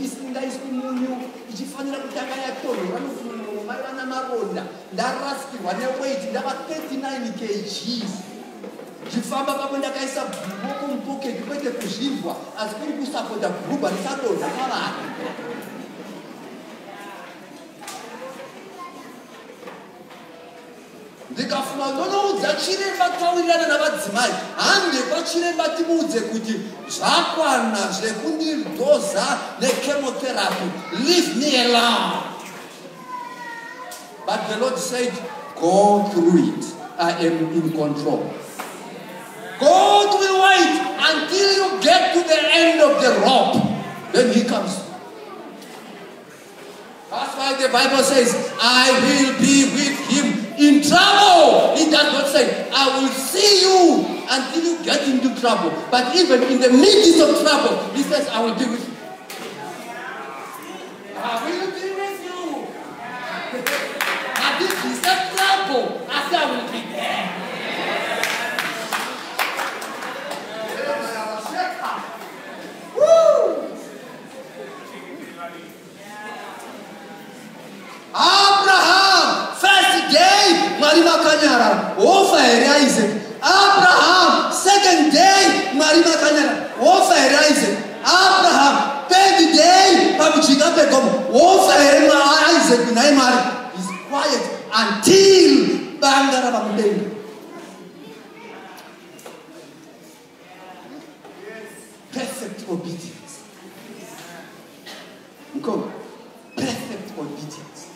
isingaiswi munyu ichifanira kutanga yatonhora nokuti muromo maiva namaronda. Ndarasikirwa neweight ndava 39 kgs. Ndichifamba pamwe ndakaisa bhuko mupoketi kwete kuzvirwa asi kuri kusapota gurubha risadonha pavanhu. Ndikafuma ndonoudza chiremba taurirana navadzimai hande kwachiremba timuudze kuti zvakwana zvekundidoza nechemotherapy, leave me alone. But the Lord said, go through it, I am in control. God will wait until you get to the end of the rope, then he comes. That's why the Bible says, I will be with him in trouble. He does not say, I will see you until you get into trouble. But even in the midst of trouble, he says, I will be with you. I will be with you. And if he said trouble, I say I will be there. Woo! Abraham, first day, Mwari makanyara, ofa here Isaac. Abraham, second day, Mwari makanyara, ofa here Isaac. Abraham, third day, pamuchika pegomo, ofa here Isaac na Mwari. He's quiet until bangara bamudenga. Perfect obedience. Come, perfect obedience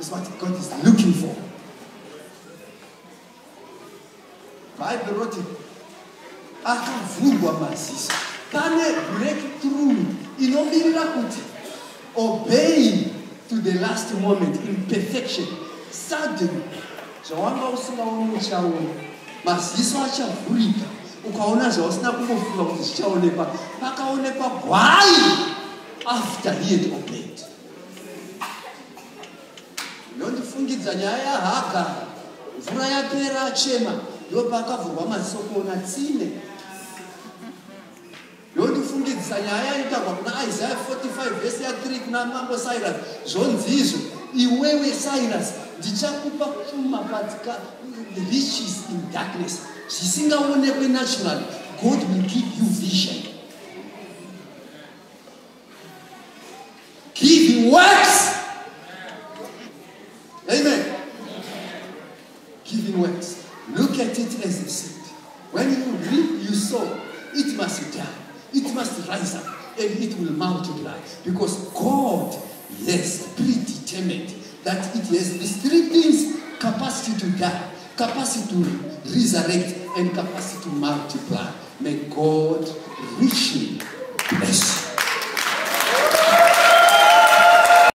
is what God is looking for. Bible wrote it. Akavurwa maziso. Pane breakthrough inomirira kuti obeying to the last moment in perfection. Suddenly, zvawanga usingaoni uchaona. Maziso achavhurika. Ukaona zvausina kumbofunga kuti zvichaonekwa. Pakaonekwa gwai after he had obeyed. Ndifungidza nyaya yaHaga, mvura yapera achema, ndopakavhurwa maziso kuona tsime. Ndifungidza nyaya inotaurwa kuna Isaiah 45 verse 3 kuna Mambo Cyrus. Zvonzi izvo, iwewe Cyrus, ndichakupa pfuma katika riches in darkness. Zvisingaonekwe naturally, God will give you vision. Give works. Amen. Giving works. Look at it as a seed. When you reap, you sow. It must die. It must rise up. And it will multiply. Because God has predetermined that it has these three things: capacity to die, capacity to resurrect, and capacity to multiply. May God richly bless you.